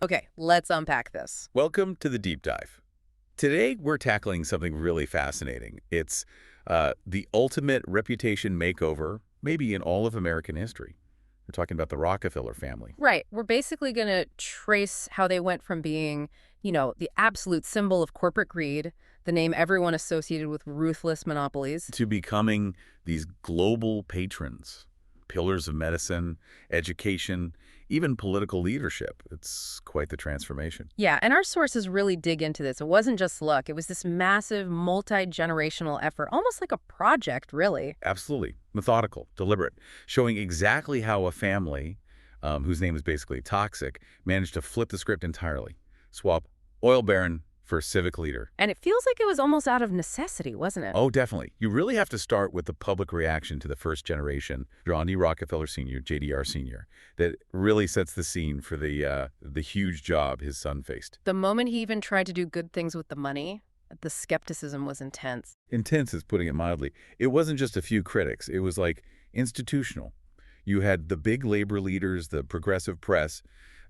Okay, let's unpack this. Welcome to the deep dive. Today, we're tackling something really fascinating. It's the ultimate reputation makeover, maybe in all of American history. We're talking about the Rockefeller family. Right, we're basically going to trace how they went from being, the absolute symbol of corporate greed, the name everyone associated with ruthless monopolies. To becoming these global patrons, pillars of medicine, education, even political leadership. It's quite the transformation. Yeah, and our sources really dig into this. It wasn't just luck. It was this massive, multi-generational effort, almost like a project, really. Absolutely. Methodical, deliberate, showing exactly how a family, whose name is basically toxic, managed to flip the script entirely. Swap oil baron for civic leader. And it feels like it was almost out of necessity, wasn't it? Oh, definitely. You really have to start with the public reaction to the first generation, John D. Rockefeller Sr., JDR Sr., that really sets the scene for the huge job his son faced. The moment he even tried to do good things with the money, the skepticism was intense. Intense is putting it mildly. It wasn't just a few critics. It was like institutional. You had the big labor leaders, the progressive press.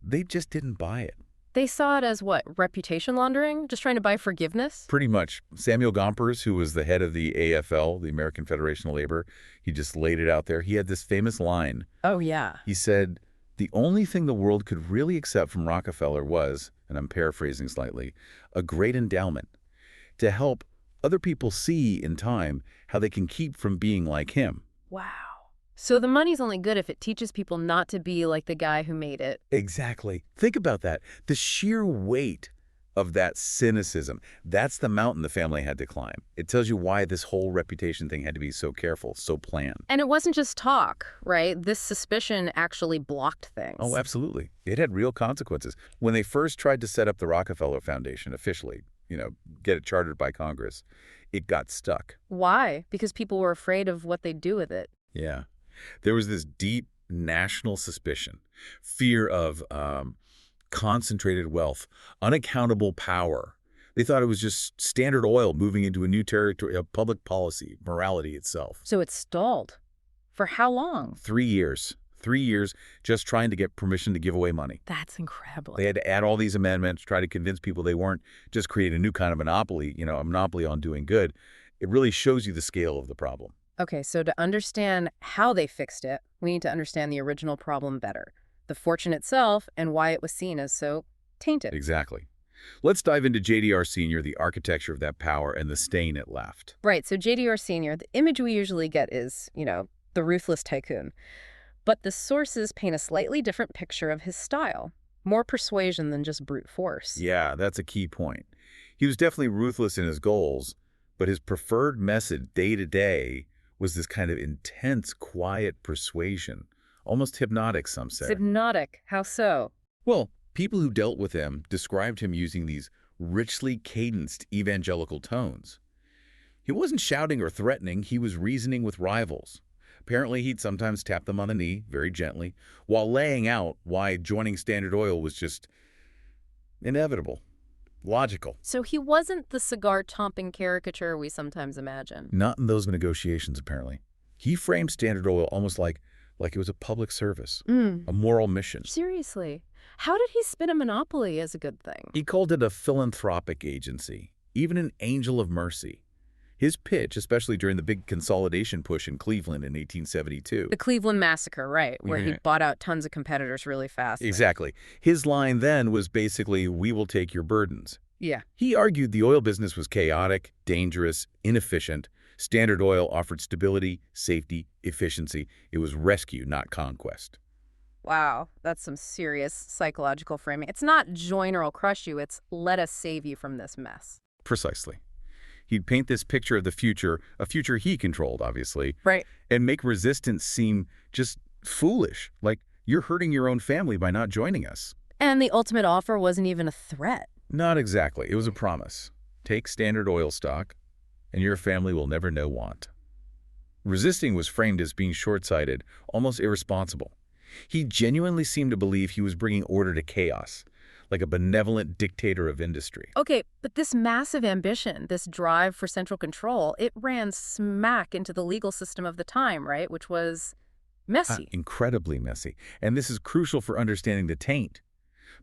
They just didn't buy it. They saw it as what, reputation laundering? Just trying to buy forgiveness? Pretty much. Samuel Gompers, who was the head of the AFL, the American Federation of Labor, he just laid it out there. He had this famous line. Oh, yeah. He said, the only thing the world could really accept from Rockefeller was, and I'm paraphrasing slightly, a great endowment to help other people see in time how they can keep from being like him. Wow. So the money's only good if it teaches people not to be like the guy who made it. Exactly. Think about that. The sheer weight of that cynicism, that's the mountain the family had to climb. It tells you why this whole reputation thing had to be so careful, so planned. And it wasn't just talk, right? This suspicion actually blocked things. Oh, absolutely. It had real consequences. When they first tried to set up the Rockefeller Foundation officially, get it chartered by Congress, it got stuck. Why? Because people were afraid of what they'd do with it. Yeah. There was this deep national suspicion, fear of concentrated wealth, unaccountable power. They thought it was just Standard Oil moving into a new territory of public policy, morality itself. So it stalled. For how long? 3 years. 3 years just trying to get permission to give away money. That's incredible. They had to add all these amendments, try to convince people they weren't just creating a new kind of monopoly, a monopoly on doing good. It really shows you the scale of the problem. Okay, so to understand how they fixed it, we need to understand the original problem better, the fortune itself, and why it was seen as so tainted. Exactly. Let's dive into JDR Sr., the architecture of that power, and the stain it left. Right, so JDR Sr., the image we usually get is, the ruthless tycoon. But the sources paint a slightly different picture of his style, more persuasion than just brute force. Yeah, that's a key point. He was definitely ruthless in his goals, but his preferred method day to day was this kind of intense, quiet persuasion, almost hypnotic, some say. Hypnotic? How so? Well, people who dealt with him described him using these richly cadenced evangelical tones. He wasn't shouting or threatening, he was reasoning with rivals. Apparently, he'd sometimes tap them on the knee, very gently, while laying out why joining Standard Oil was just inevitable. Logical. So he wasn't the cigar-tomping caricature we sometimes imagine. Not in those negotiations, apparently. He framed Standard Oil almost like it was a public service, a moral mission. Seriously. How did he spin a monopoly as a good thing? He called it a philanthropic agency, even an angel of mercy. His pitch, especially during the big consolidation push in Cleveland in 1872. The Cleveland Massacre, right, where he bought out tons of competitors really fast. Exactly. His line then was basically, we will take your burdens. Yeah. He argued the oil business was chaotic, dangerous, inefficient. Standard Oil offered stability, safety, efficiency. It was rescue, not conquest. Wow, that's some serious psychological framing. It's not join or I'll crush you, it's let us save you from this mess. Precisely. He'd paint this picture of the future, a future he controlled, obviously, right, and make resistance seem just foolish, like you're hurting your own family by not joining us. And the ultimate offer wasn't even a threat. Not exactly. It was a promise. Take Standard Oil stock, and your family will never know want. Resisting was framed as being short-sighted, almost irresponsible. He genuinely seemed to believe he was bringing order to chaos, like a benevolent dictator of industry. Okay, but this massive ambition, this drive for central control, it ran smack into the legal system of the time, right? Which was messy. Incredibly messy. And this is crucial for understanding the taint.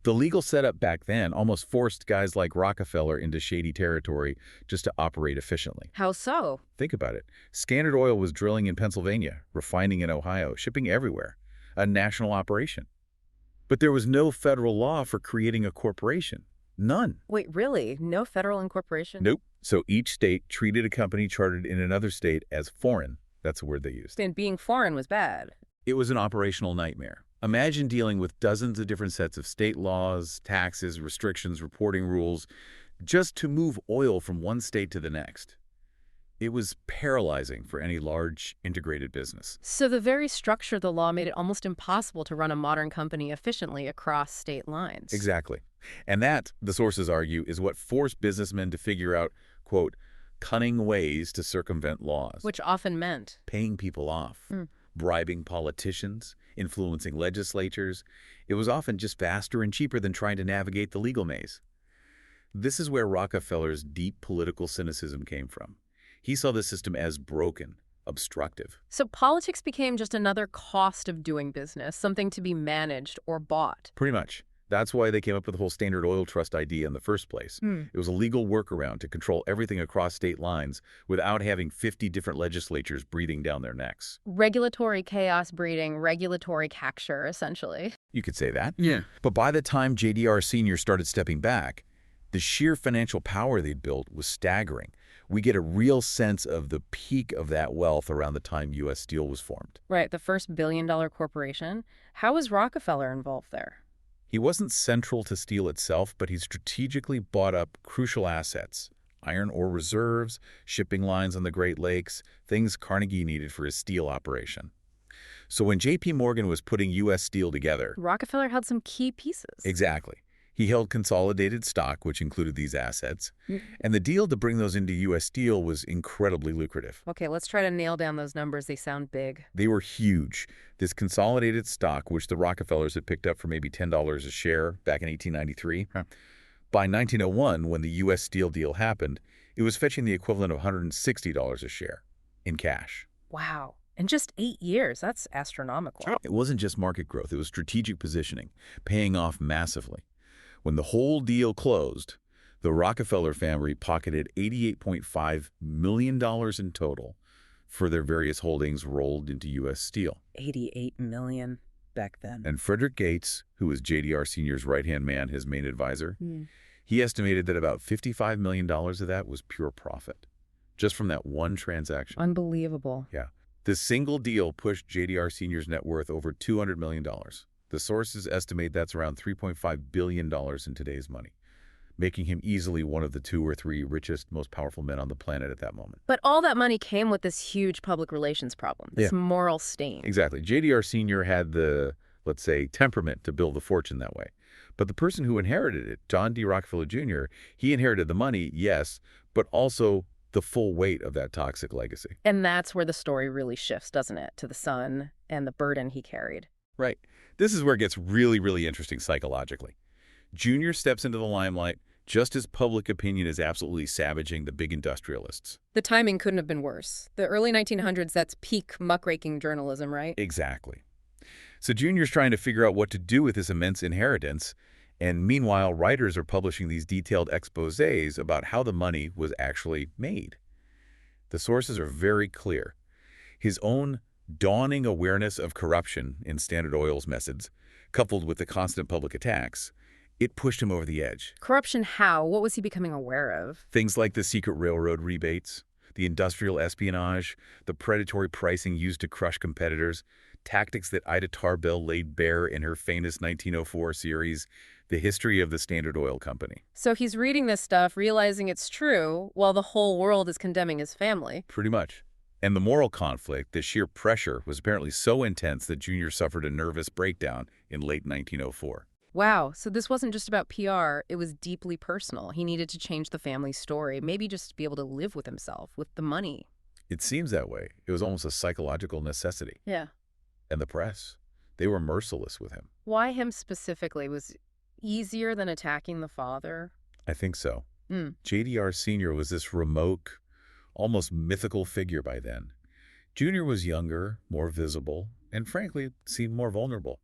The legal setup back then almost forced guys like Rockefeller into shady territory just to operate efficiently. How so? Think about it. Standard Oil was drilling in Pennsylvania, refining in Ohio, shipping everywhere. A national operation. But there was no federal law for creating a corporation. None. Wait, really? No federal incorporation? Nope. So each state treated a company chartered in another state as foreign. That's the word they used. And being foreign was bad. It was an operational nightmare. Imagine dealing with dozens of different sets of state laws, taxes, restrictions, reporting rules, just to move oil from one state to the next. It was paralyzing for any large, integrated business. So the very structure of the law made it almost impossible to run a modern company efficiently across state lines. Exactly. And that, the sources argue, is what forced businessmen to figure out, quote, cunning ways to circumvent laws. Which often meant Paying people off, bribing politicians, influencing legislatures. It was often just faster and cheaper than trying to navigate the legal maze. This is where Rockefeller's deep political cynicism came from. He saw the system as broken, obstructive. So politics became just another cost of doing business, something to be managed or bought. Pretty much. That's why they came up with the whole Standard Oil Trust idea in the first place. It was a legal workaround to control everything across state lines without having 50 different legislatures breathing down their necks. Regulatory chaos breeding regulatory capture, essentially. You could say that. Yeah. But by the time JDR Sr. started stepping back, the sheer financial power they'd built was staggering. We get a real sense of the peak of that wealth around the time U.S. Steel was formed. Right, the first billion-dollar corporation. How was Rockefeller involved there? He wasn't central to steel itself, but he strategically bought up crucial assets, iron ore reserves, shipping lines on the Great Lakes, things Carnegie needed for his steel operation. So when J.P. Morgan was putting U.S. Steel together... Rockefeller held some key pieces. Exactly. He held consolidated stock, which included these assets, and the deal to bring those into U.S. Steel was incredibly lucrative. Okay, let's try to nail down those numbers. They sound big. They were huge. This consolidated stock, which the Rockefellers had picked up for maybe $10 a share back in 1893, by 1901, when the U.S. Steel deal happened, it was fetching the equivalent of $160 a share in cash. Wow. In just 8 years, that's astronomical. It wasn't just market growth. It was strategic positioning, paying off massively. When the whole deal closed, the Rockefeller family pocketed $88.5 million in total for their various holdings rolled into U.S. Steel. 88 million back then. And Frederick Gates, who was JDR Sr.'s right-hand man, his main advisor, he estimated that about $55 million of that was pure profit, just from that one transaction. Unbelievable. Yeah. This single deal pushed JDR Sr.'s net worth over $200 million. The sources estimate that's around $3.5 billion in today's money, making him easily one of the 2 or 3 richest, most powerful men on the planet at that moment. But all that money came with this huge public relations problem, this moral stain. Exactly. JDR Sr. had the, let's say, temperament to build a fortune that way. But the person who inherited it, John D. Rockefeller Jr., he inherited the money, yes, but also the full weight of that toxic legacy. And that's where the story really shifts, doesn't it, to the son and the burden he carried. Right. This is where it gets really, really interesting psychologically. Junior steps into the limelight just as public opinion is absolutely savaging the big industrialists. The timing couldn't have been worse. The early 1900s, that's peak muckraking journalism, right? Exactly. So Junior's trying to figure out what to do with this immense inheritance, and meanwhile, writers are publishing these detailed exposés about how the money was actually made. The sources are very clear. His own dawning awareness of corruption in Standard Oil's methods, coupled with the constant public attacks, it pushed him over the edge. Corruption how? What was he becoming aware of? Things like the secret railroad rebates, the industrial espionage, the predatory pricing used to crush competitors, tactics that Ida Tarbell laid bare in her famous 1904 series, The History of the Standard Oil Company. So he's reading this stuff, realizing it's true, while the whole world is condemning his family. Pretty much. And the moral conflict, the sheer pressure, was apparently so intense that Junior suffered a nervous breakdown in late 1904. Wow, so this wasn't just about PR, it was deeply personal. He needed to change the family's story, maybe just to be able to live with himself, with the money. It seems that way. It was almost a psychological necessity. Yeah. And the press, they were merciless with him. Why him specifically? Was easier than attacking the father? I think so. JDR Sr. was this remote, almost mythical figure by then. Junior was younger, more visible, and frankly, seemed more vulnerable.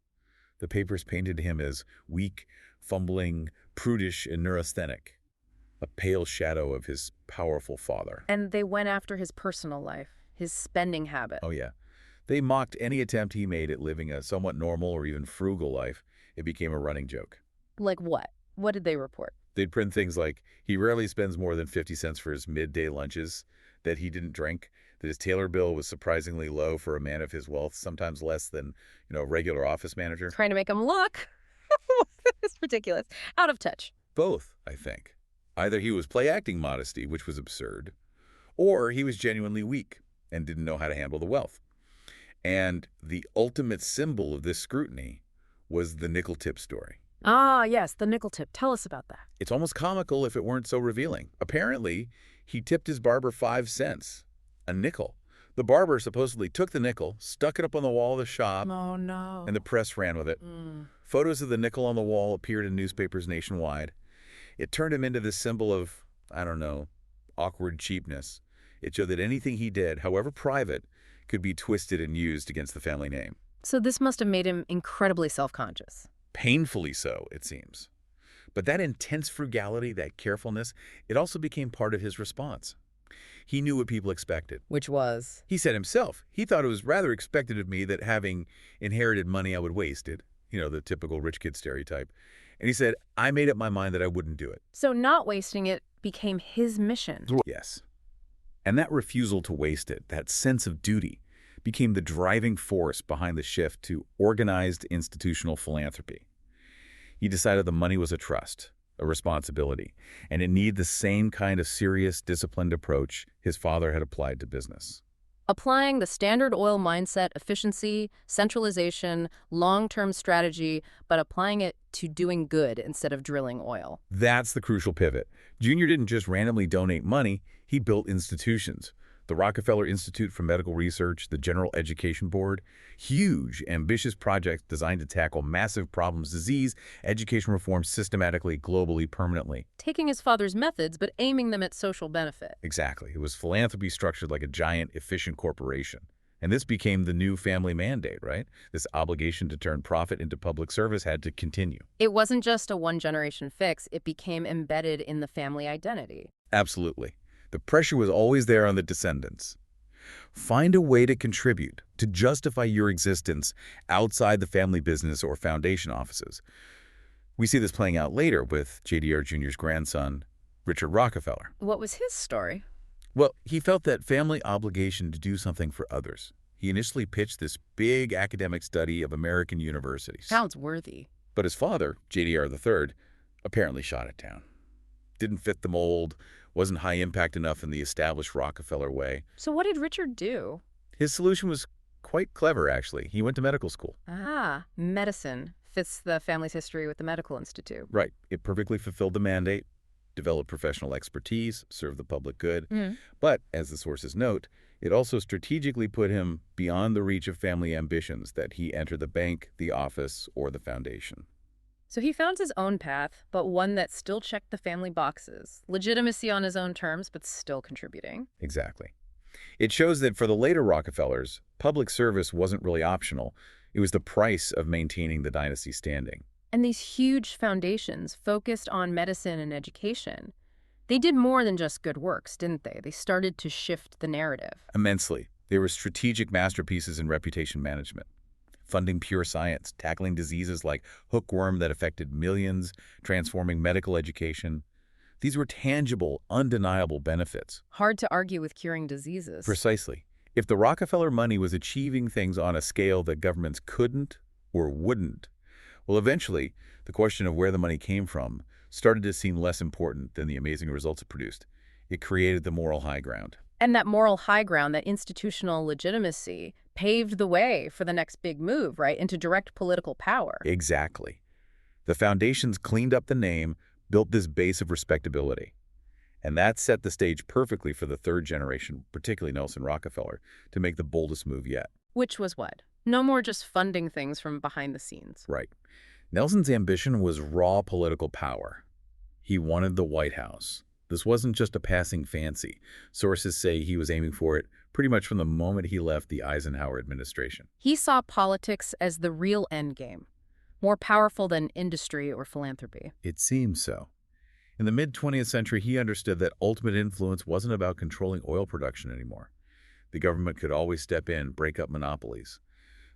The papers painted him as weak, fumbling, prudish, and neurasthenic, a pale shadow of his powerful father. And they went after his personal life, his spending habit. Oh, yeah. They mocked any attempt he made at living a somewhat normal or even frugal life. It became a running joke. Like what? What did they report? They'd print things like, he rarely spends more than 50 cents for his midday lunches, that he didn't drink, that his tailor bill was surprisingly low for a man of his wealth, sometimes less than, a regular office manager. Trying to make him look. It's ridiculous. Out of touch. Both, I think. Either he was play-acting modesty, which was absurd, or he was genuinely weak and didn't know how to handle the wealth. And the ultimate symbol of this scrutiny was the nickel tip story. Ah, yes, the nickel tip. Tell us about that. It's almost comical if it weren't so revealing. Apparently, he tipped his barber 5 cents, a nickel. The barber supposedly took the nickel, stuck it up on the wall of the shop, Oh, no. and the press ran with it. Photos of the nickel on the wall appeared in newspapers nationwide. It turned him into this symbol of, I don't know, awkward cheapness. It showed that anything he did, however private, could be twisted and used against the family name. So this must have made him incredibly self-conscious. Painfully so, it seems. But that intense frugality, that carefulness, it also became part of his response. He knew what people expected. Which was? He said himself, he thought it was rather expected of me that having inherited money, I would waste it. The typical rich kid stereotype. And he said, I made up my mind that I wouldn't do it. So not wasting it became his mission. Yes. And that refusal to waste it, that sense of duty, became the driving force behind the shift to organized institutional philanthropy. He decided the money was a trust, a responsibility, and it needed the same kind of serious, disciplined approach his father had applied to business. Applying the Standard Oil mindset, efficiency, centralization, long-term strategy, but applying it to doing good instead of drilling oil. That's the crucial pivot. Junior didn't just randomly donate money, he built institutions. The Rockefeller Institute for Medical Research, the General Education Board, huge, ambitious projects designed to tackle massive problems, disease, education reform systematically, globally, permanently. Taking his father's methods, but aiming them at social benefit. Exactly. It was philanthropy structured like a giant, efficient corporation. And this became the new family mandate, right? This obligation to turn profit into public service had to continue. It wasn't just a one-generation fix. It became embedded in the family identity. Absolutely. The pressure was always there on the descendants. Find a way to contribute, to justify your existence outside the family business or foundation offices. We see this playing out later with JDR Jr.'s grandson, Richard Rockefeller. What was his story? Well, he felt that family obligation to do something for others. He initially pitched this big academic study of American universities. Sounds worthy. But his father, JDR III, apparently shot it down. Didn't fit the mold, wasn't high impact enough in the established Rockefeller way. So what did Richard do? His solution was quite clever, actually. He went to medical school. Ah, medicine fits the family's history with the medical institute. Right. It perfectly fulfilled the mandate, developed professional expertise, served the public good. But, as the sources note, it also strategically put him beyond the reach of family ambitions that he enter the bank, the office, or the foundation. So he found his own path, but one that still checked the family boxes. Legitimacy on his own terms, but still contributing. Exactly. It shows that for the later Rockefellers, public service wasn't really optional. It was the price of maintaining the dynasty standing. And these huge foundations focused on medicine and education. They did more than just good works, didn't they? They started to shift the narrative. Immensely. They were strategic masterpieces in reputation management. Funding pure science, tackling diseases like hookworm that affected millions, transforming medical education. These were tangible, undeniable benefits. Hard to argue with curing diseases. Precisely. If the Rockefeller money was achieving things on a scale that governments couldn't or wouldn't, well, eventually, the question of where the money came from started to seem less important than the amazing results it produced. It created the moral high ground. And that moral high ground, that institutional legitimacy, paved the way for the next big move, right, into direct political power. Exactly. The foundations cleaned up the name, built this base of respectability. And that set the stage perfectly for the third generation, particularly Nelson Rockefeller, to make the boldest move yet. Which was what? No more just funding things from behind the scenes. Right. Nelson's ambition was raw political power. He wanted the White House. This wasn't just a passing fancy. Sources say he was aiming for it pretty much from the moment he left the Eisenhower administration. He saw politics as the real endgame. More powerful than industry or philanthropy. It seems so. In the mid-20th century, he understood that ultimate influence wasn't about controlling oil production anymore. The government could always step in, break up monopolies.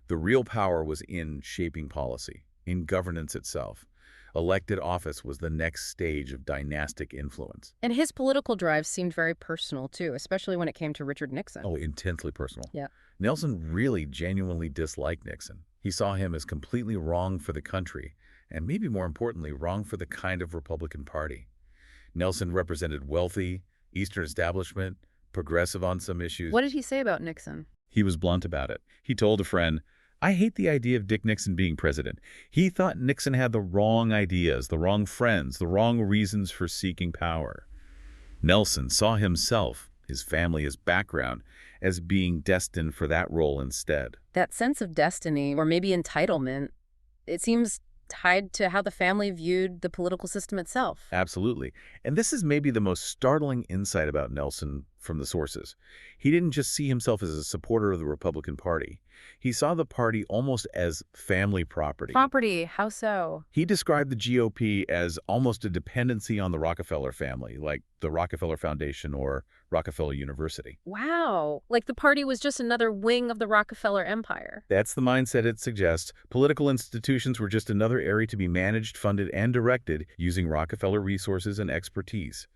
The real power was in shaping policy, in governance itself. Elected office was the next stage of dynastic influence. And his political drive seemed very personal, too, especially when it came to Richard Nixon. Oh, intensely personal. Yeah. Nelson really genuinely disliked Nixon. He saw him as completely wrong for the country, and maybe more importantly, wrong for the kind of Republican Party. Nelson represented wealthy, Eastern establishment, progressive on some issues. What did he say about Nixon? He was blunt about it. He told a friend, "I hate the idea of Dick Nixon being president." He thought Nixon had the wrong ideas, the wrong friends, the wrong reasons for seeking power. Nelson saw himself, his family, his background, as being destined for that role instead. That sense of destiny, or maybe entitlement, it seems tied to how the family viewed the political system itself. Absolutely. And this is maybe the most startling insight about Nelson from the sources. He didn't just see himself as a supporter of the Republican Party. He saw the party almost as family property. Property, how so? He described the GOP as almost a dependency on the Rockefeller family, like the Rockefeller Foundation or Rockefeller University. Wow. Like the party was just another wing of the Rockefeller empire. That's the mindset it suggests. Political institutions were just another area to be managed, funded, and directed using Rockefeller resources and expertise,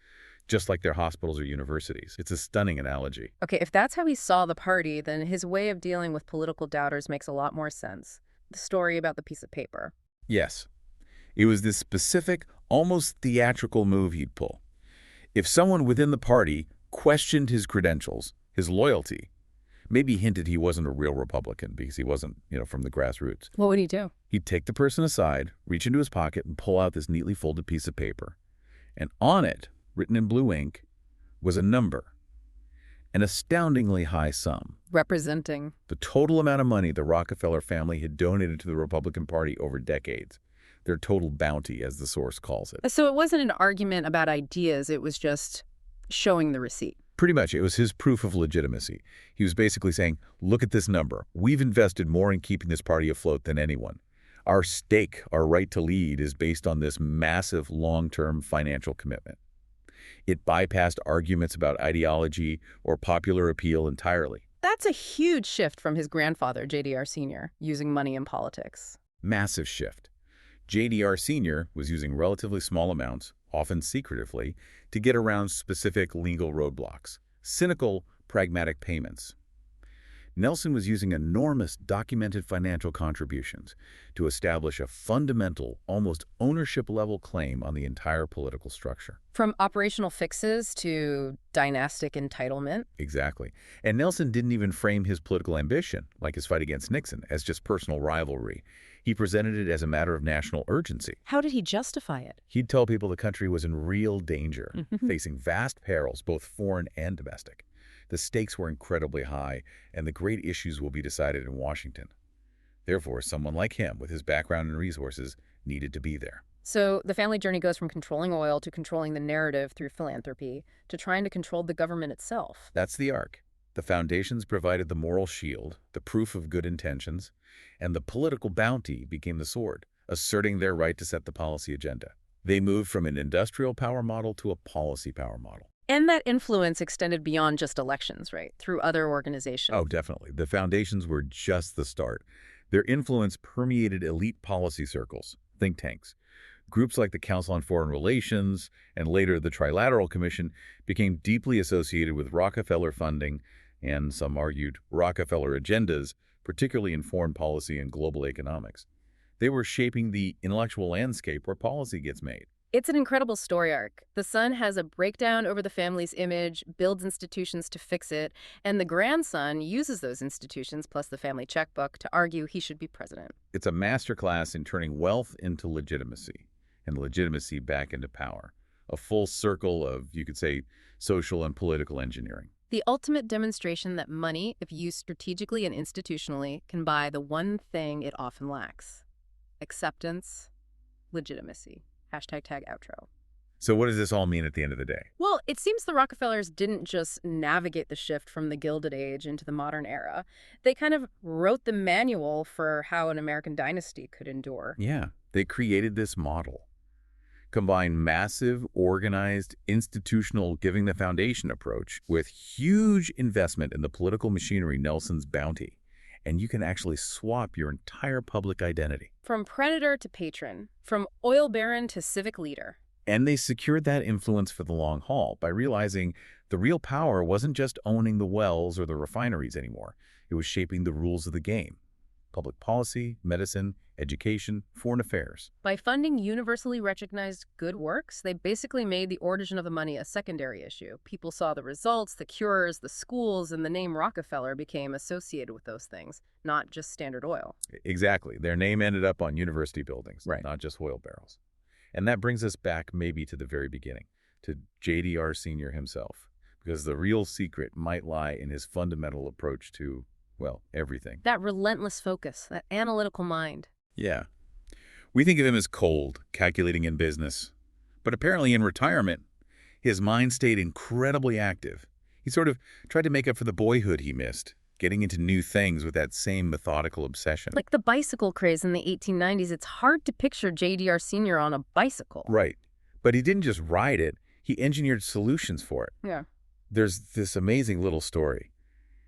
just like their hospitals or universities. It's a stunning analogy. Okay, if that's how he saw the party, then his way of dealing with political doubters makes a lot more sense. The story about the piece of paper. Yes. It was this specific, almost theatrical move he'd pull. If someone within the party questioned his credentials, his loyalty, maybe hinted he wasn't a real Republican because he wasn't, from the grassroots, What would he do? he'd take the person aside, reach into his pocket, and pull out this neatly folded piece of paper. And on it, written in blue ink, was a number, an astoundingly high sum. Representing. The total amount of money the Rockefeller family had donated to the Republican Party over decades. Their total bounty, as the source calls it. So it wasn't an argument about ideas, it was just showing the receipt. Pretty much, it was his proof of legitimacy. He was basically saying, look at this number. We've invested more in keeping this party afloat than anyone. Our stake, our right to lead, is based on this massive long-term financial commitment. It bypassed arguments about ideology or popular appeal entirely. That's a huge shift from his grandfather, JDR Sr., using money in politics. Massive shift. JDR Sr. was using relatively small amounts, often secretively, to get around specific legal roadblocks. Cynical, pragmatic payments. Nelson was using enormous documented financial contributions to establish a fundamental, almost ownership-level claim on the entire political structure. From operational fixes to dynastic entitlement. Exactly. And Nelson didn't even frame his political ambition, like his fight against Nixon, as just personal rivalry. He presented it as a matter of national urgency. How did he justify it? He'd tell people the country was in real danger, facing vast perils, both foreign and domestic. The stakes were incredibly high, and the great issues will be decided in Washington. Therefore, someone like him, with his background and resources, needed to be there. So the family journey goes from controlling oil to controlling the narrative through philanthropy to trying to control the government itself. That's the arc. The foundations provided the moral shield, the proof of good intentions, and the political bounty became the sword, asserting their right to set the policy agenda. They moved from an industrial power model to a policy power model. And that influence extended beyond just elections, right? Through other organizations. Oh, definitely. The foundations were just the start. Their influence permeated elite policy circles, think tanks. Groups like the Council on Foreign Relations and later the Trilateral Commission became deeply associated with Rockefeller funding and, some argued, Rockefeller agendas, particularly in foreign policy and global economics. They were shaping the intellectual landscape where policy gets made. It's an incredible story arc. The son has a breakdown over the family's image, builds institutions to fix it, and the grandson uses those institutions plus the family checkbook to argue he should be president. It's a masterclass in turning wealth into legitimacy and legitimacy back into power. A full circle of, you could say, social and political engineering. The ultimate demonstration that money, if used strategically and institutionally, can buy the one thing it often lacks: acceptance, legitimacy. #tag outro. So what does this all mean at the end of the day? Well, it seems the Rockefellers didn't just navigate the shift from the Gilded Age into the modern era. They kind of wrote the manual for how an American dynasty could endure. Yeah, they created this model. Combine massive, organized, institutional giving the foundation approach with huge investment in the political machinery Nelson's bounty, and you can actually swap your entire public identity. From predator to patron, from oil baron to civic leader. And they secured that influence for the long haul by realizing the real power wasn't just owning the wells or the refineries anymore. It was shaping the rules of the game. Public policy, medicine, education, foreign affairs. By funding universally recognized good works, they basically made the origin of the money a secondary issue. People saw the results, the cures, the schools, and the name Rockefeller became associated with those things, not just Standard Oil. Exactly. Their name ended up on university buildings, Right. not just oil barrels. And that brings us back maybe to the very beginning, to JDR Sr. himself, because the real secret might lie in his fundamental approach to, well, everything. That relentless focus, that analytical mind. Yeah. We think of him as cold, calculating in business. But apparently in retirement, his mind stayed incredibly active. He sort of tried to make up for the boyhood he missed, getting into new things with that same methodical obsession. Like the bicycle craze in the 1890s, it's hard to picture JDR Sr. on a bicycle. Right. But he didn't just ride it, he engineered solutions for it. Yeah. There's this amazing little story.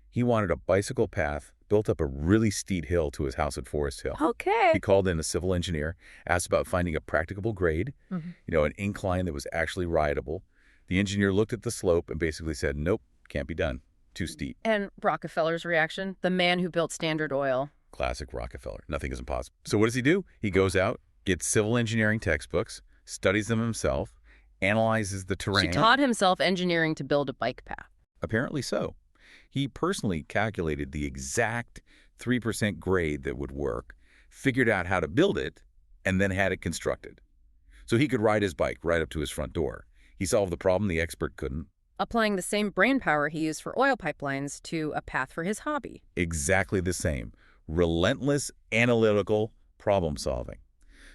He wanted a bicycle path, built up a really steep hill to his house at Forest Hill. Okay. He called in a civil engineer, asked about finding a practicable grade, an incline that was actually rideable. The engineer looked at the slope and basically said, nope, can't be done. Too steep. And Rockefeller's reaction? The man who built Standard Oil. Classic Rockefeller. Nothing is impossible. So what does he do? He goes out, gets civil engineering textbooks, studies them himself, analyzes the terrain. She taught himself engineering to build a bike path. Apparently so. He personally calculated the exact 3% grade that would work, figured out how to build it, and then had it constructed. So he could ride his bike right up to his front door. He solved the problem the expert couldn't. Applying the same brainpower he used for oil pipelines to a path for his hobby. Exactly the same. Relentless, analytical problem solving.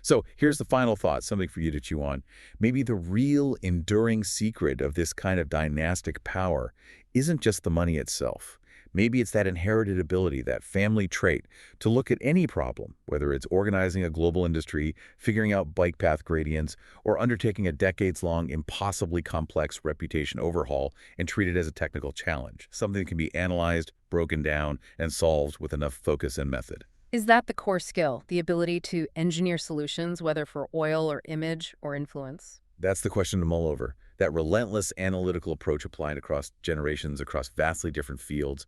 So here's the final thought, something for you to chew on. Maybe the real enduring secret of this kind of dynastic power isn't just the money itself. Maybe it's that inherited ability, that family trait, to look at any problem, whether it's organizing a global industry, figuring out bike path gradients, or undertaking a decades-long, impossibly complex reputation overhaul and treat it as a technical challenge, something that can be analyzed, broken down, and solved with enough focus and method. Is that the core skill, the ability to engineer solutions, whether for oil or image or influence? That's the question to mull over. That relentless analytical approach applied across generations, across vastly different fields.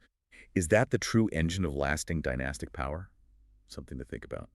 Is that the true engine of lasting dynastic power? Something to think about.